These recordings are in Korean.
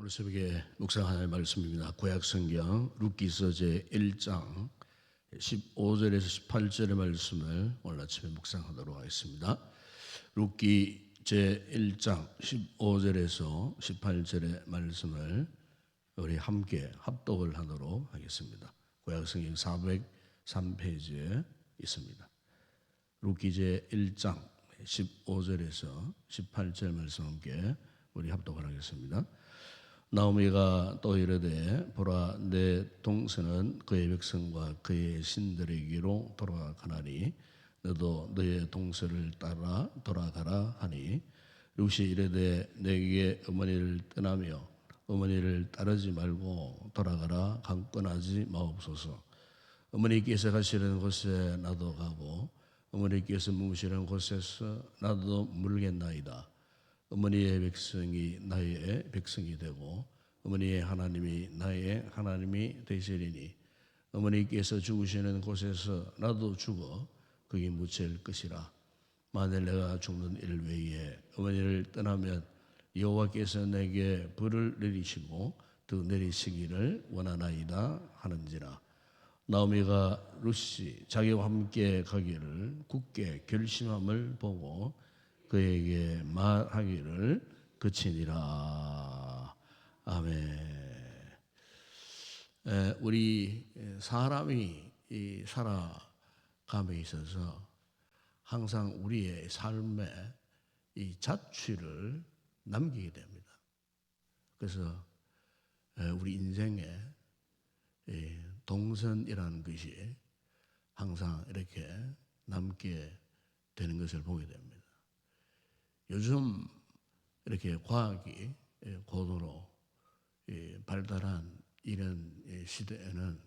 오늘 새벽에 묵상할 말씀입니다. 구약성경 룻기서 제1장 15절에서 18절의 말씀을 오늘 아침에 묵상하도록 하겠습니다. 룻기 제1장 15절에서 18절의 말씀을 우리 함께 합독을 하도록 하겠습니다. 구약성경 403페이지에 있습니다. 룻기 제1장 15절에서 18절 말씀 함께 우리 합독을 하겠습니다. 나오미가 또 이르되 보라 내 동서는 그의 백성과 그의 신들에게로 돌아가나니 너도 너의 동서를 따라 돌아가라 하니 룻이 이르되 내게 어머니를 떠나며 어머니를 따르지 말고 돌아가라 강권하지 마옵소서. 어머니께서 가시는 곳에 나도 가고 어머니께서 묵으시는 곳에서 나도 물겠나이다. 어머니의 백성이 나의 백성이 되고 어머니의 하나님이 나의 하나님이 되시리니 어머니께서 죽으시는 곳에서 나도 죽어 거기 묻힐 것이라. 만일 내가 죽는 일 외에 어머니를 떠나면 여호와께서 내게 벌을 내리시고 또 내리시기를 원하나이다 하는지라. 나오미가 룻이 자기와 함께 가기를 굳게 결심함을 보고 그에게 말하기를 그치니라. 아멘. 우리 사람이 살아감에 있어서 항상 우리의 삶에 이 자취를 남기게 됩니다. 그래서 우리 인생에 동선이라는 것이 항상 이렇게 남게 되는 것을 보게 됩니다. 요즘 이렇게 과학이 고도로 발달한 이런 시대에는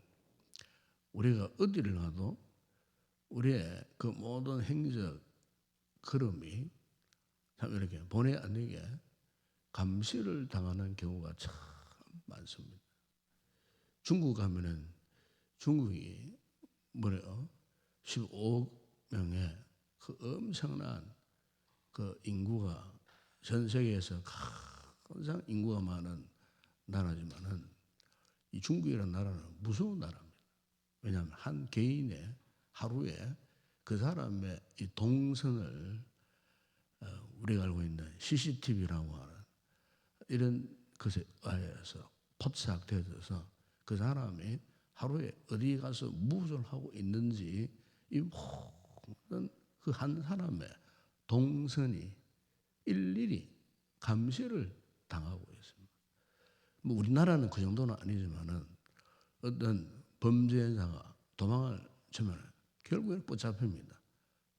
우리가 어디를 가도 우리의 그 모든 행적 걸음이 참 이렇게 본의 아니게 감시를 당하는 경우가 참 많습니다. 중국 가면은 중국이 뭐래요? 15억 명의 그 엄청난 그 인구가 전 세계에서 가장 인구가 많은 나라지만은 이 중국이라는 나라는 무서운 나라입니다. 왜냐하면 한 개인의 하루에 그 사람의 이 동선을 우리가 알고 있는 CCTV라고 하는 이런 것에 의해서 포착되어서 그 사람이 하루에 어디 가서 무엇을 하고 있는지 이 모든 그 한 사람의 동선이 일일이 감시를 당하고 있습니다. 뭐 우리나라는 그 정도는 아니지만은 어떤 범죄자가 도망을 치면 결국에는 붙잡힙니다.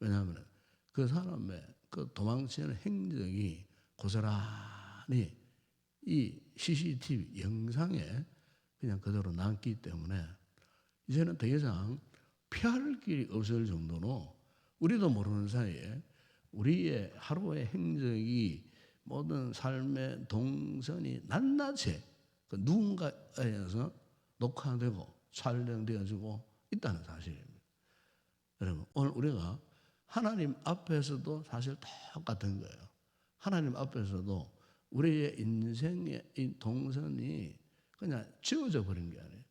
왜냐하면 그 사람의 그 도망치는 행적이 고스란히 이 CCTV 영상에 그냥 그대로 남기 때문에 이제는 더 이상 피할 길이 없을 정도로 우리도 모르는 사이에 우리의 하루의 행적이 모든 삶의 동선이 낱낱이 그 누군가에서 녹화되고 촬영되어지고 있다는 사실입니다. 여러분, 오늘 우리가 하나님 앞에서도 사실 똑같은 거예요. 하나님 앞에서도 우리의 인생의 이 동선이 그냥 지워져 버린 게 아니에요.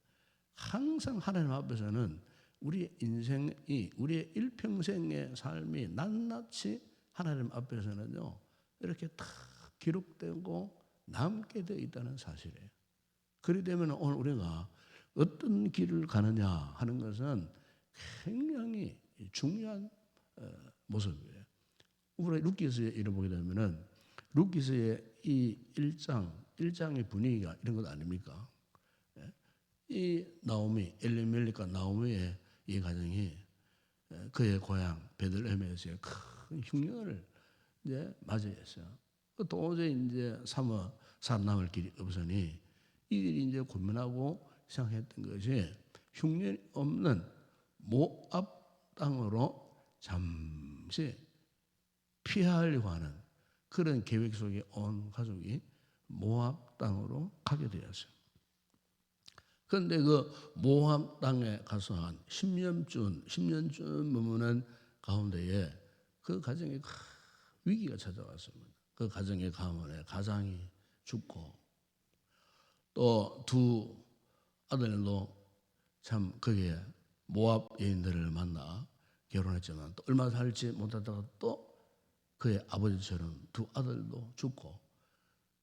항상 하나님 앞에서는 우리의 인생이, 우리의 일평생의 삶이 낱낱이 하나님 앞에서는요, 이렇게 다 기록되고 남게 되어 있다는 사실이에요. 그렇기 때문에 오늘 우리가 어떤 길을 가느냐 하는 것은 굉장히 중요한 모습이에요. 우리 룻기서에 읽어보게 되면은 룻기서의 이 1장의 분위기가 이런 것 아닙니까? 이 나오미, 엘리멜렉과 나오미의 이 가정이 그의 고향 베들레헴에서의 큰 흉년을 이제 맞이했어요. 도저히 이제 살아남을 길이 없으니 이들이 이제 고민하고 생각했던 것이 흉년이 없는 모압 땅으로 잠시 피하려고 하는 그런 계획 속에 온 가족이 모압 땅으로 가게 되었어요. 그런데 그 모압 땅에 가서 한 10년쯤 머무는 가운데에 그 가정에 위기가 찾아왔습니다. 그 가정의 가문에 가장이 죽고 또 두 아들도 참 거기에 모압 여인들을 만나 결혼했지만 또 얼마 살지 못하다가 또 그의 아버지처럼 두 아들도 죽고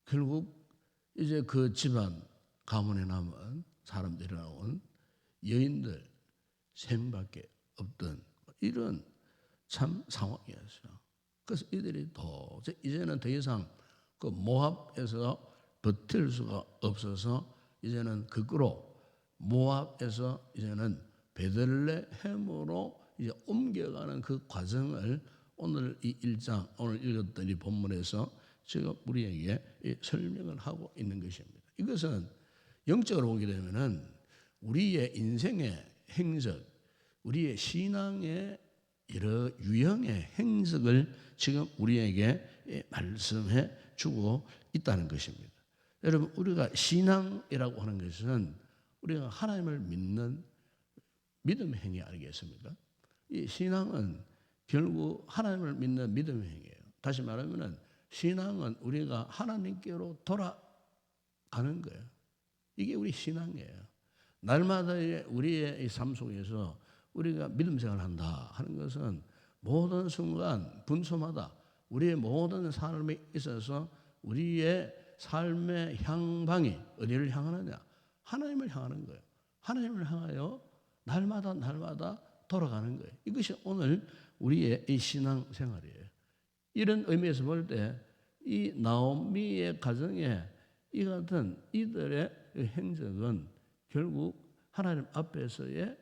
결국 이제 그 집안 가문에 남은 사람들이 나온 여인들 3명밖에 없던 이런 참 상황이었어요. 그래서 이들이 도저히 이제는 더 이상 그 모압에서 버틸 수가 없어서 이제는 거꾸로 모압에서 이제는 베들레헴으로 이제 옮겨가는 그 과정을 오늘 이 1장 오늘 읽었던 이 본문에서 지금 우리에게 설명을 하고 있는 것입니다. 이것은 영적으로 보게 되면은 우리의 인생의 행적, 우리의 신앙의 여러 유형의 행적을 지금 우리에게 말씀해 주고 있다는 것입니다. 여러분, 우리가 신앙이라고 하는 것은 우리가 하나님을 믿는 믿음 행위 아니겠습니까? 이 신앙은 결국 하나님을 믿는 믿음 행위예요. 다시 말하면은 신앙은 우리가 하나님께로 돌아가는 거예요. 이게 우리 신앙이에요. 날마다의 우리의 삶 속에서 우리가 믿음 생활을 한다 하는 것은 모든 순간 분수마다 우리의 모든 삶에 있어서 우리의 삶의 향방이 어디를 향하느냐? 하나님을 향하는 거예요. 하나님을 향하여 날마다 돌아가는 거예요. 이것이 오늘 우리의 이 신앙 생활이에요. 이런 의미에서 볼 때 이 나오미의 가정에 이 같은 이들의 행적은 결국 하나님 앞에서의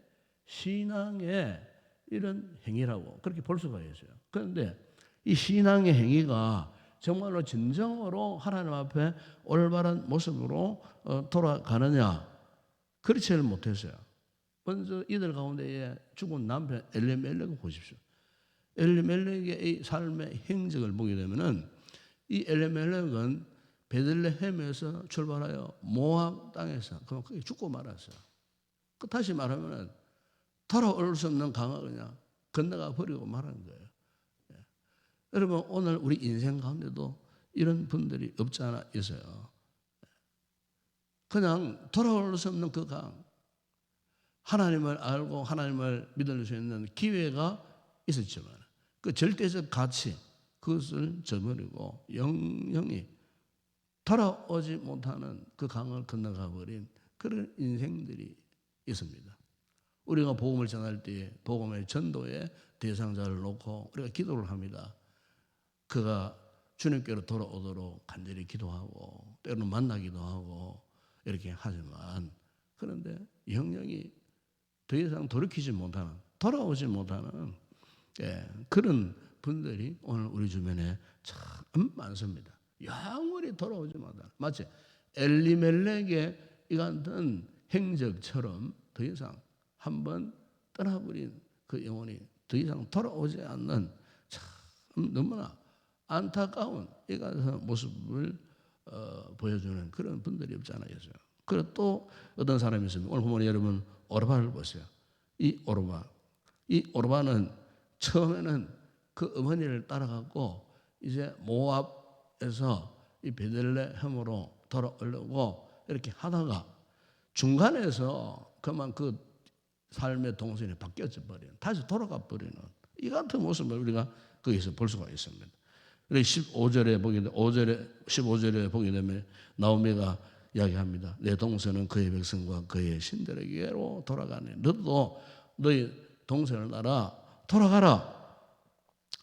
신앙의 이런 행위라고 그렇게 볼 수가 있어요. 그런데 이 신앙의 행위가 정말로 진정으로 하나님 앞에 올바른 모습으로 돌아가느냐? 그렇지를 못했어요. 먼저 이들 가운데에 죽은 남편 엘리멜렉을 보십시오. 엘리멜렉의 이 삶의 행적을 보게 되면은 이 엘리멜렉은 베들레헴에서 출발하여 모압 땅에서 거기 죽고 말았어요. 그 다시 말하면은 돌아올 수 없는 강을 그냥 건너가 버리고 말한 거예요. 예. 여러분, 오늘 우리 인생 가운데도 이런 분들이 없지 않아 있어요. 그냥 돌아올 수 없는 그 강, 하나님을 알고 하나님을 믿을 수 있는 기회가 있었지만 그 절대적 가치 그것을 저버리고 영영이 돌아오지 못하는 그 강을 건너가 버린 그런 인생들이 있습니다. 우리가 복음을 전할 때 복음의 전도의 대상자를 놓고 우리가 기도를 합니다. 그가 주님께로 돌아오도록 간절히 기도하고 때로는 만나기도 하고 이렇게 하지만 그런데 영영이 더 이상 돌이키지 못하는 돌아오지 못하는 그런 분들이 오늘 우리 주변에 참 많습니다. 영원히 돌아오지 못하는 마치 엘리멜렉의 이 같은 행적처럼 더 이상 한번 떠나버린 그 영혼이 더 이상 돌아오지 않는 참 너무나 안타까운 이 같은 모습을 보여주는 그런 분들이 없지 않아 있어요. 그리고 또 어떤 사람이 있습니다. 오늘 보면 여러분 오르바를 보세요. 이 오르바는 처음에는 그 어머니를 따라가고 이제 모압에서 이 베들레헴으로 돌아오려고 이렇게 하다가 중간에서 그만 그 삶의 동선이 바뀌어져 버리는 다시 돌아가 버리는 이 같은 모습을 우리가 거기서 볼 수가 있습니다. 그래서 15절에 보게 되면 나오미가 이야기합니다. 내 동생은 그의 백성과 그의 신들에게로 돌아가네. 너도 너희 동생을 따라 돌아가라.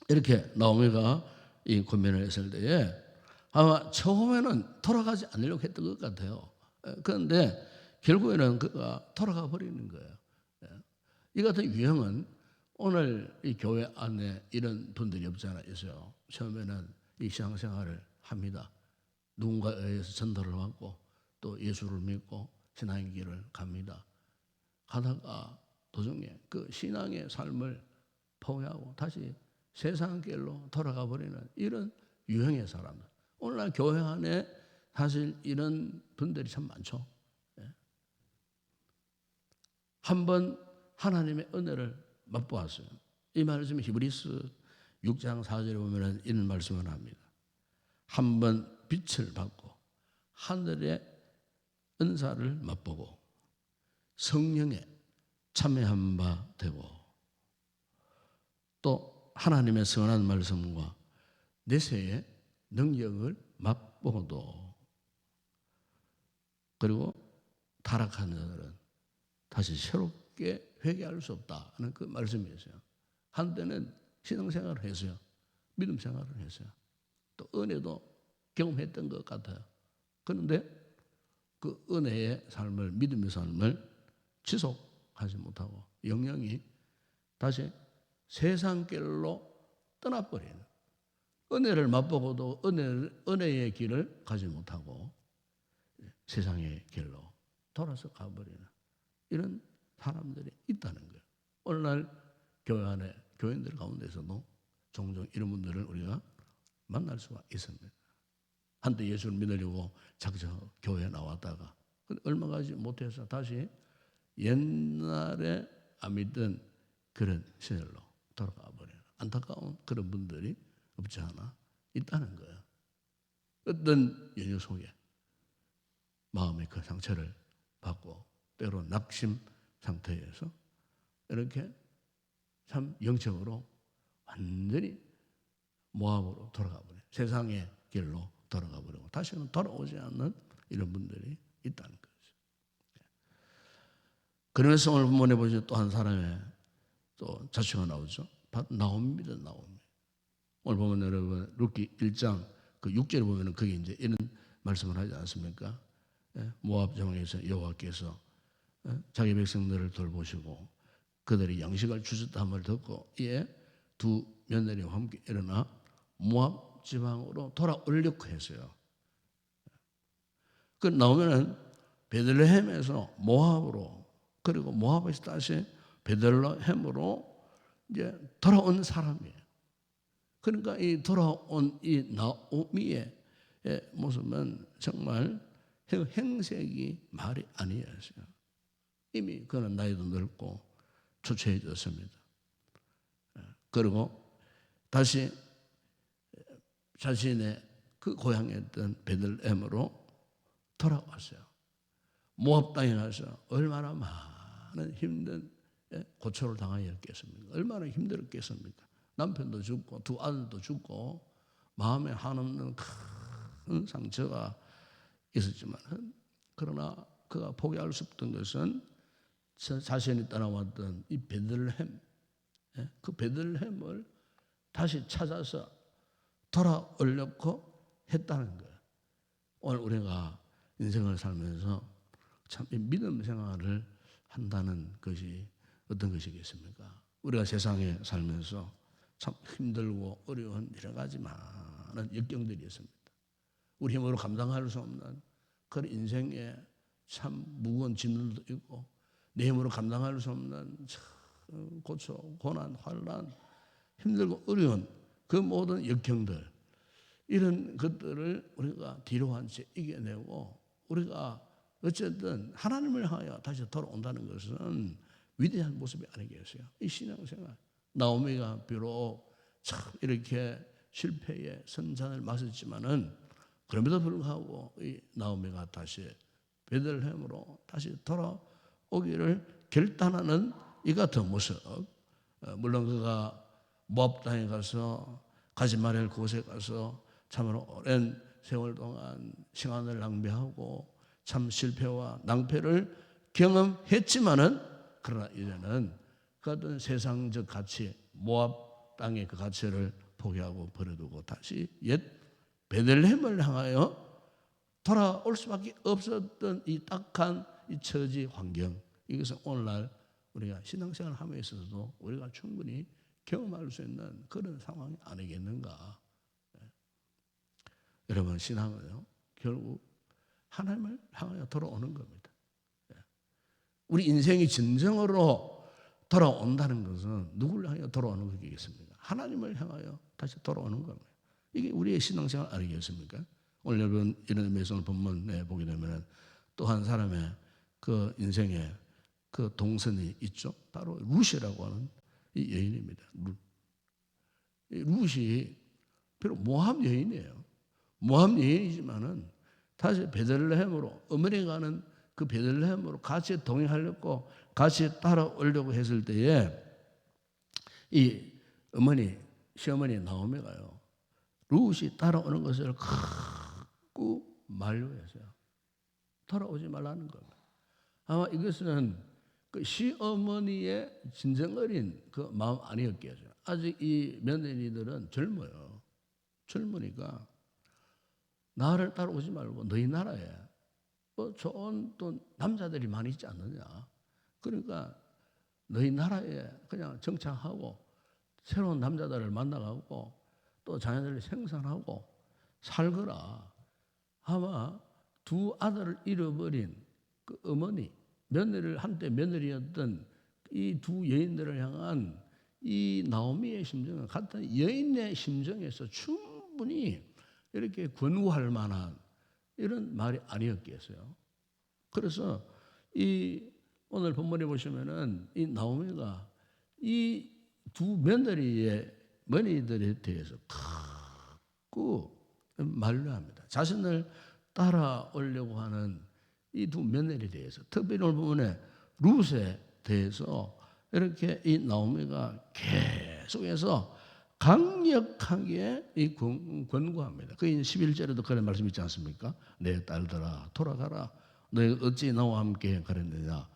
이렇게 나오미가 이 고민을 했을 때에 아마 처음에는 돌아가지 않으려고 했던 것 같아요. 그런데 결국에는 그가 돌아가 버리는 거예요. 이 같은 유형은 오늘 이 교회 안에 이런 분들이 없지 않아 있어요. 처음에는 이 신앙생활을 합니다. 누군가에 의해서 전도를 받고 또 예수를 믿고 신앙의 길을 갑니다. 가다가 도중에 그 신앙의 삶을 포기하고 다시 세상 길로 돌아가 버리는 이런 유형의 사람들. 오늘날 교회 안에 사실 이런 분들이 참 많죠. 한번 하나님의 은혜를 맛보았어요. 이 말씀이 히브리서 6장 4절에 보면 이런 말씀을 합니다. 한번 빛을 받고 하늘의 은사를 맛보고 성령에 참여한 바 되고 또 하나님의 선한 말씀과 내세의 능력을 맛보고도 그리고 타락한 자들은 다시 새롭게 회개할 수 없다 하는 그 말씀이었어요. 한때는 신앙생활을 했어요. 믿음 생활을 했어요. 또 은혜도 경험했던 것 같아요. 그런데 그 은혜의 삶을, 믿음의 삶을 지속하지 못하고 영영이 다시 세상 길로 떠나버리는, 은혜를 맛보고도 은혜의 길을 가지 못하고 세상의 길로 돌아서 가버리는 이런 사람들이 있다는 거예요. 오늘날 교회 안에 교인들 가운데서도 종종 이런 분들을 우리가 만날 수가 있습니다. 한때 예수를 믿으려고 작정 교회에 나왔다가 얼마 가지 못해서 다시 옛날에 안 믿던 그런 시절로 돌아가 버리는 안타까운 그런 분들이 없지 않아 있다는 거예요. 어떤 연유 속에 마음의 그 상처를 받고 때로 낙심 상태에서 이렇게 참 영적으로 완전히 모함으로 돌아가 버려요. 세상의 길로 돌아가 버리고 다시는 돌아오지 않는 이런 분들이 있다는 거죠. 그러면서 오늘 본문에 보시면 또 한 사람의 또 자취가 나오죠. 나옵니다. 오늘 보면 여러분 룻기 1장 그 6절에 보면은 거기 이제 이런 말씀을 하지 않습니까? 모압 정에서 여호와께서 자기 백성들을 돌보시고 그들이 양식을 주셨다는 말을 듣고 이에 두 며느리와 함께 일어나 모압 지방으로 돌아오려고 했어요. 그 나오면은 베들레헴에서 모압으로 그리고 모압에서 다시 베들레헴으로 이제 돌아온 사람이에요. 그러니까 이 돌아온 이 나오미의 모습은 정말 행색이 말이 아니었어요. 이미 그는 나이도 넓고 초췌해졌습니다. 그리고 다시 자신의 그 고향이었던 베들레헴으로 돌아왔어요. 모압 땅에 가서 얼마나 많은 힘든 고초를 당하였겠습니까? 얼마나 힘들었겠습니까? 남편도 죽고 두 아들도 죽고 마음에 한없는 큰 상처가 있었지만 그러나 그가 포기할 수 없던 것은 자신이 떠나왔던 이 베들레헴, 그 베들레헴을 다시 찾아서 돌아오려고 했다는 거예요. 오늘 우리가 인생을 살면서 참 믿음 생활을 한다는 것이 어떤 것이겠습니까? 우리가 세상에 살면서 참 힘들고 어려운 여러 가지 많은 역경들이 있습니다. 우리 힘으로 감당할 수 없는 그런 인생에 참 무거운 짐들도 있고 내 힘으로 감당할 수 없는 고초, 고난, 환난, 힘들고 어려운 그 모든 역경들 이런 것들을 우리가 뒤로 한 채 이겨내고 우리가 어쨌든 하나님을 향하여 다시 돌아온다는 것은 위대한 모습이 아니겠어요? 이 신앙생활 나오미가 비록 참 이렇게 실패의 선잔을 마셨지만은 그럼에도 불구하고 이 나오미가 다시 베들레헴으로 다시 돌아오기를 결단하는 이 같은 모습. 물론 그가 모압 땅에 가서 가지 말할 곳에 가서 참으로 오랜 세월 동안 시간을 낭비하고 참 실패와 낭패를 경험했지만은 그러나 이제는 그 어떤 세상적 가치, 모압 땅의 그 가치를 포기하고 버려두고 다시 옛 베들레헴을 향하여 돌아올 수밖에 없었던 이 딱한 이 처지 환경, 이것은 오늘날 우리가 신앙생활을 함에 있어서도 우리가 충분히 경험할 수 있는 그런 상황이 아니겠는가. 여러분 신앙은요 결국 하나님을 향하여 돌아오는 겁니다. 우리 인생이 진정으로 돌아온다는 것은 누구를 향하여 돌아오는 것이겠습니까? 하나님을 향하여 다시 돌아오는 겁니다. 이게 우리의 신앙생활 아니겠습니까? 오늘 여러분 이런 의미에서 본문에 보게 되면 또 한 사람의 그 인생에 그 동선이 있죠. 바로 룻이라고 하는 이 여인입니다. 룻이 비록 모압 여인이에요. 모압 여인이지만은 다시 베들레헴으로 어머니가 가는 그 베들레헴으로 같이 동행하려고 같이 따라오려고 했을 때에 이 어머니 시어머니 나오미가요 룻이 따라오는 것을 자꾸 만류했어요. 돌아오지 말라는 겁니다. 아마 이것은 그 시어머니의 진정 어린 그 마음 아니었겠죠. 아직 이 며느리들은 젊어요. 젊으니까 나를 따라오지 말고 너희 나라에 좋은 또 남자들이 많이 있지 않느냐. 그러니까 너희 나라에 그냥 정착하고 새로운 남자들을 만나가고 또 자녀들을 생산하고 살거라. 아마 두 아들을 잃어버린 그 어머니, 며느리를 한때 며느리였던 이 두 여인들을 향한 이 나오미의 심정은 같은 여인의 심정에서 충분히 이렇게 권고할 만한 이런 말이 아니었겠어요. 그래서 이 오늘 본문에 보시면은 이 나오미가 이 두 며느리들에 대해서 자꾸 만류합니다. 자신을 따라오려고 하는 이 두 며느리에 대해서 특별히 오늘 부분에 룻에 대해서 이렇게 이 나오미가 계속해서 강력하게 이 권고합니다. 그 11절에도 그런 말씀 있지 않습니까? 내 딸들아 돌아가라. 너희 어찌 나와 함께 가렸느냐.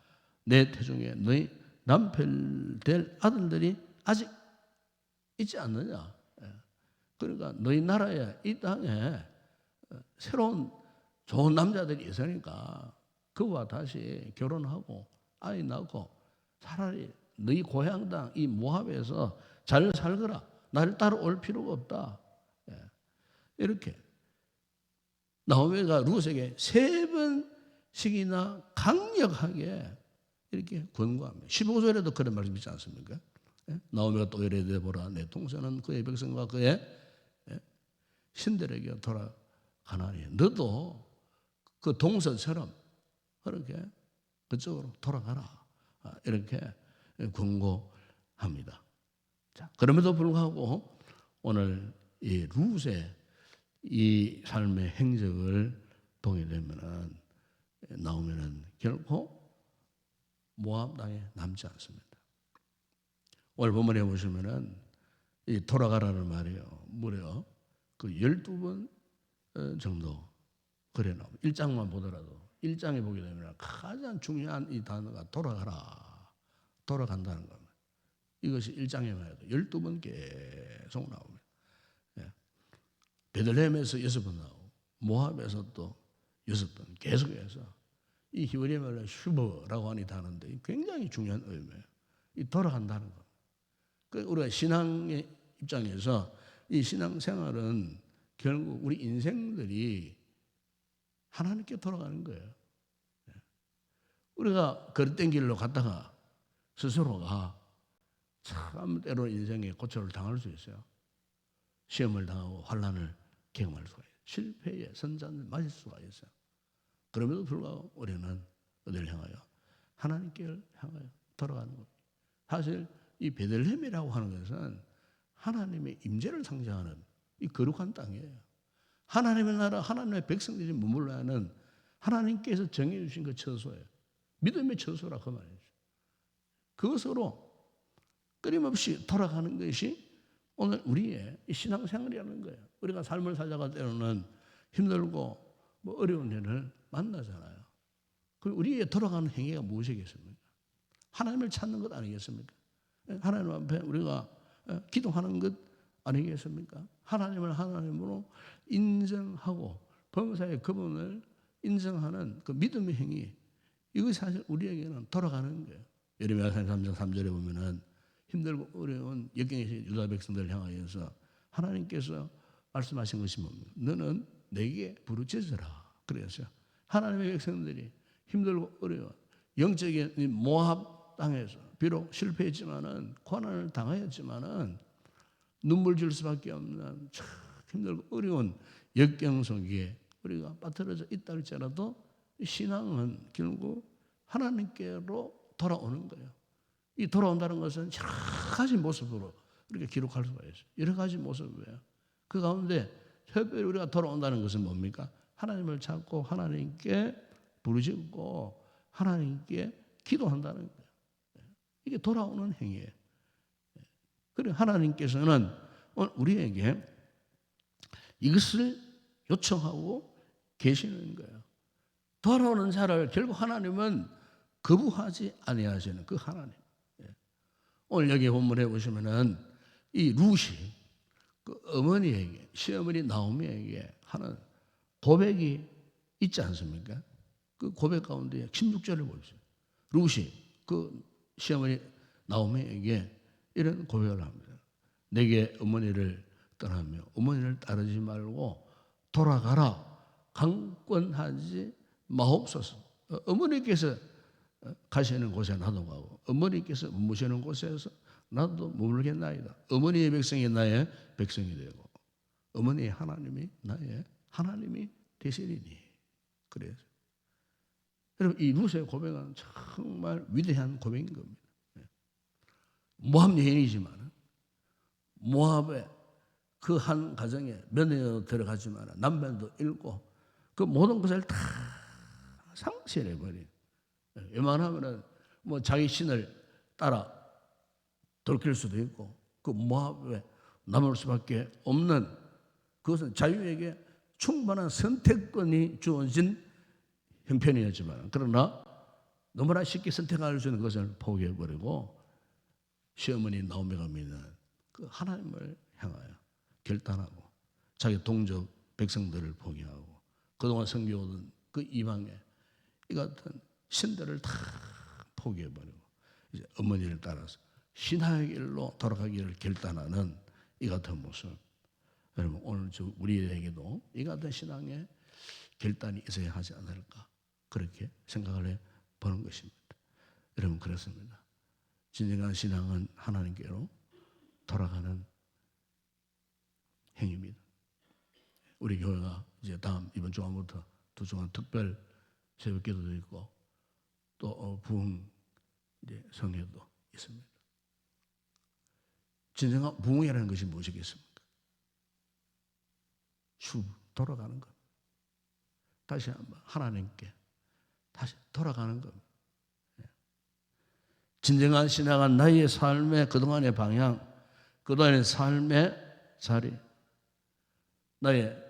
내 태중에 너희 남편 될 아들들이 아직 있지 않느냐. 그러니까 너희 나라에 이 땅에 새로운 좋은 남자들이 있으니까 그와 다시 결혼하고 아이 낳고 차라리 너희 고향 땅 이 모압에서 잘 살거라. 나를 따라올 필요가 없다. 이렇게 나오미가 룻에게 3번씩이나 강력하게 이렇게 권고합니다. 15절에도 그런 말씀 있지 않습니까? 나오미가 또 이래 보라. 내 동서는 그의 백성과 그의 신들에게 돌아가나니 너도 그 동서처럼 그렇게 그쪽으로 돌아가라. 이렇게 권고합니다. 자, 그럼에도 불구하고 오늘 이 룻의 이 삶의 행적을 보게 되면은 나오면은 결코 모압 땅에 남지 않습니다. 오늘 본문에 보시면은 이 돌아가라는 말이요 무려 그 12번 정도 그래 나옵니다. 1장만 보더라도 1장에 보게 되면 가장 중요한 이 단어가 돌아가라, 돌아간다는 겁니다. 이것이 1장에만 해도 12번 계속 나옵니다. 베들레헴에서 6번 나오고 모압에서 또 6번 계속해서 이 히브리 말로 슈버라고 하는 단어인데 굉장히 중요한 의미예요. 이 돌아간다는 것. 우리가 신앙의 입장에서 이 신앙생활은 결국 우리 인생들이 하나님께 돌아가는 거예요. 우리가 거듭된 길로 갔다가 스스로가 참 때로 인생에 고초를 당할 수 있어요. 시험을 당하고 환난을 경험할 수가 있어요. 실패의 선잔을 맞을 수가 있어요. 그럼에도 불구하고 우리는 어디를 향하여? 하나님께 향하여 돌아가는 겁니다. 사실 이 베들레헴이라고 하는 것은 하나님의 임재를 상징하는 이 거룩한 땅이에요. 하나님의 나라, 하나님의 백성들이 머물러야 하는 하나님께서 정해 주신 그 처소예요. 믿음의 처소라 그 말이죠. 그것으로 끊임없이 돌아가는 것이 오늘 우리의 신앙생활이라는 거예요. 우리가 삶을 살다가 때로는 힘들고 뭐 어려운 일을 만나잖아요. 그 우리의 돌아가는 행위가 무엇이겠습니까? 하나님을 찾는 것 아니겠습니까? 하나님 앞에 우리가 기도하는 것 아니겠습니까? 하나님을 하나님으로 인정하고 범사의 그분을 인정하는 그 믿음의 행위, 이것이 사실 우리에게는 돌아가는 거예요. 예레미야 33장 3절에 보면은 힘들고 어려운 역경의 유다 백성들을 향하여서 하나님께서 말씀하신 것이 뭡니까? 너는 내게 부르짖으라 그랬어요. 하나님의 백성들이 힘들고 어려운 영적인 모압 땅에서 비록 실패했지만은 고난을 당하였지만은 눈물 줄 수밖에 없는 참 힘들고 어려운 역경 속에 우리가 빠뜨려져 있다 할지라도 신앙은 결국 하나님께로 돌아오는 거예요. 이 돌아온다는 것은 여러 가지 모습으로 이렇게 기록할 수가 있어요. 여러 가지 모습이에요. 그 가운데 특별히 우리가 돌아온다는 것은 뭡니까? 하나님을 찾고 하나님께 부르짖고 하나님께 기도한다는 거예요. 이게 돌아오는 행위예요. 그리고 하나님께서는 오늘 우리에게 이것을 요청하고 계시는 거예요. 돌아오는 자를 결국 하나님은 거부하지 아니하시는 그 하나님. 오늘 여기 본문에 보시면은 이 룻이 그 어머니에게, 시어머니 나오미에게 하는 고백이 있지 않습니까? 그 고백 가운데 16절을 보십시오. 룻이 그 시어머니 나오미에게 이런 고백을 합니다. 내게 어머니를 떠나며 어머니를 따르지 말고 돌아가라. 강권하지 마옵소서. 어머니께서 가시는 곳에 나도 가고 어머니께서 머무시는 곳에서 나도 머물겠나이다. 어머니의 백성이 나의 백성이 되고 어머니의 하나님이 나의 하나님이 되시리니. 그래서 여러분 이 룻의 고백은 정말 위대한 고백인 겁니다. 모압 여인이지만 모압의 그 한 가정에 며느리도 들어가지만 남편도 잃고 그 모든 것을 다 상실해버린, 웬만하면은 뭐 자기 신을 따라 돌킬 수도 있고 그 모압에 남을 수밖에 없는, 그것은 자유에게 충분한 선택권이 주어진 형편이었지만 그러나 너무나 쉽게 선택할 수 있는 것을 포기해버리고 시어머니 나오미가 믿는 그 하나님을 향하여 결단하고 자기 동족 백성들을 포기하고 그동안 섬겨오던 그 이방의 이 같은 신들을 다 포기해버리고 이제 어머니를 따라서 신앙의 길로 돌아가기를 결단하는 이 같은 모습. 여러분 오늘 우리에게도 이 같은 신앙의 결단이 있어야 하지 않을까 그렇게 생각을 해보는 것입니다. 여러분 그렇습니다. 진정한 신앙은 하나님께로 돌아가는 행위입니다. 우리 교회가 이제 다음 이번 주간부터 2주간 특별 새벽기도도 있고 또 부흥 이제 성회도 있습니다. 진정한 부흥이라는 것이 무엇이겠습니까? 돌아가는 것. 다시 한번 하나님께 다시 돌아가는 겁니다. 진정한 신앙은 나의 삶의 그동안의 방향, 그동안의 삶의 자리, 나의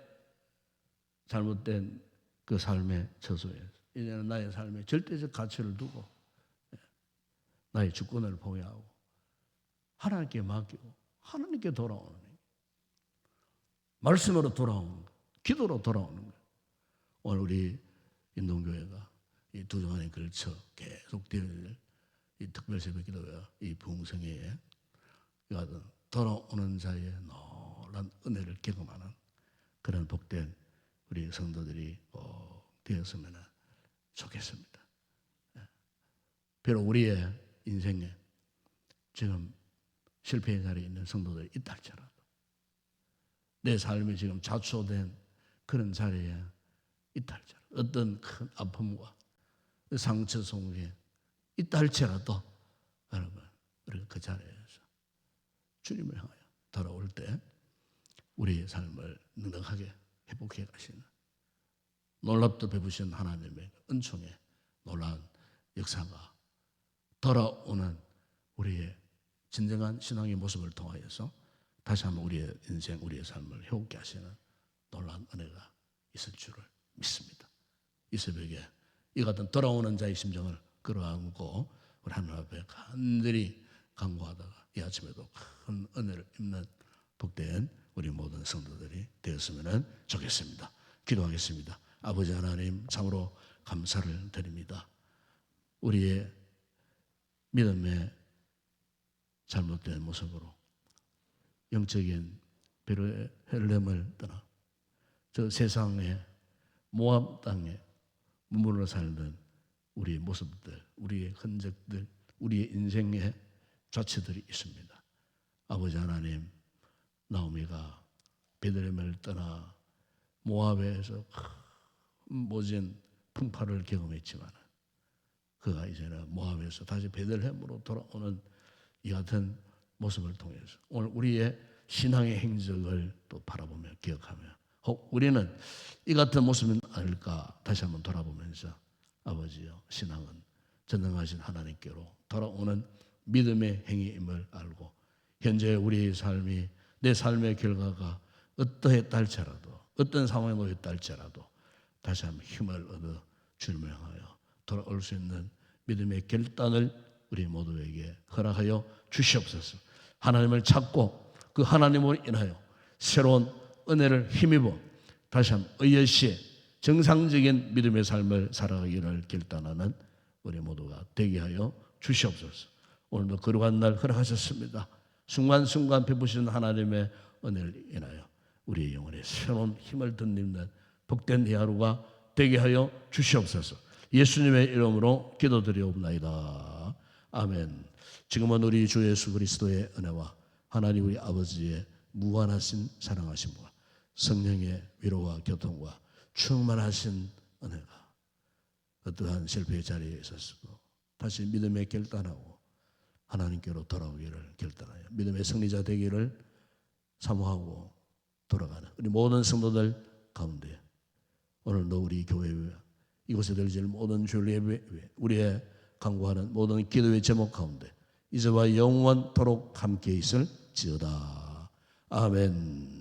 잘못된 그 삶의 처소에서 이제는 나의 삶의 절대적 가치를 두고 나의 주권을 포기하고 하나님께 맡기고 하나님께 돌아오는 거예요. 말씀으로 돌아오는 거예요. 기도로 돌아오는 거예요. 오늘 우리 인동교회가 이 2주간에 걸쳐 계속 되어질 이 특별 새벽 기도회와 이 부흥성회에 돌아오는 자의 놀란 은혜를 경험하는 그런 복된 우리 성도들이 꼭 되었으면 좋겠습니다. 비록 우리의 인생에 지금 실패의 자리에 있는 성도들이 있다 할지라도 내 삶이 지금 좌초된 그런 자리에 있다 할지라도 어떤 큰 아픔과 상처 속에 있다 할지라도 여러분 우리가 그 자리에서 주님을 향하여 돌아올 때 우리의 삶을 넉넉하게 회복해 가시는 놀랍도 베푸신 하나님의 은총의 놀라운 역사가 돌아오는 우리의 진정한 신앙의 모습을 통하여서 다시 한번 우리의 인생, 우리의 삶을 회복케 하시는 놀라운 은혜가 있을 줄을 믿습니다. 이 새벽에 이 같은 돌아오는 자의 심정을 끌어안고 우리 하나님 앞에 간절히 간구하다가 이 아침에도 큰 은혜를 입는 복된 우리 모든 성도들이 되었으면 좋겠습니다. 기도하겠습니다. 아버지 하나님 참으로 감사를 드립니다. 우리의 믿음의 잘못된 모습으로 영적인 베들레헴을 떠나 저 세상의 모압 땅에 머물러 살던 우리의 모습들, 우리의 흔적들, 우리의 인생의 좌초들이 있습니다. 아버지 하나님, 나오미가 베들레헴을 떠나 모압에서 모진 풍파를 경험했지만 그가 이제는 모압에서 다시 베들레헴으로 돌아오는 이 같은 모습을 통해서 오늘 우리의 신앙의 행적을 또 바라보며 기억하며 혹 우리는 이 같은 모습은 아닐까 다시 한번 돌아보면서 아버지여, 신앙은 전능하신 하나님께로 돌아오는 믿음의 행위임을 알고 현재 우리의 삶이, 내 삶의 결과가 어떠했다 할지라도, 어떤 상황에 놓였다 할지라도 다시 한번 힘을 얻어 주님을 향하여 돌아올 수 있는 믿음의 결단을 우리 모두에게 허락하여 주시옵소서. 하나님을 찾고 그 하나님으로 인하여 새로운 은혜를 힘입어 다시 한번 의여시에 정상적인 믿음의 삶을 살아가기를 결단하는 우리 모두가 되게 하여 주시옵소서. 오늘도 거룩한 날 허락하셨습니다. 순간순간 베푸시는 하나님의 은혜를 인하여 우리의 영혼에 새로운 힘을 덧입는 복된 이 하루가 되게 하여 주시옵소서. 예수님의 이름으로 기도드리옵나이다. 아멘. 지금은 우리 주 예수 그리스도의 은혜와 하나님 우리 아버지의 무한하신 사랑하심과 성령의 위로와 교통과 충만하신 은혜가 어떠한 실패의 자리에 있었고 다시 믿음의 결단하고 하나님께로 돌아오기를 결단하여 믿음의 승리자 되기를 사모하고 돌아가는 우리 모든 성도들 가운데 오늘도 우리 교회 이곳에 들릴 모든 주일 예배 우리의 간구하는 모든 기도의 제목 가운데 이제와 영원토록 함께 있을지어다. 아멘.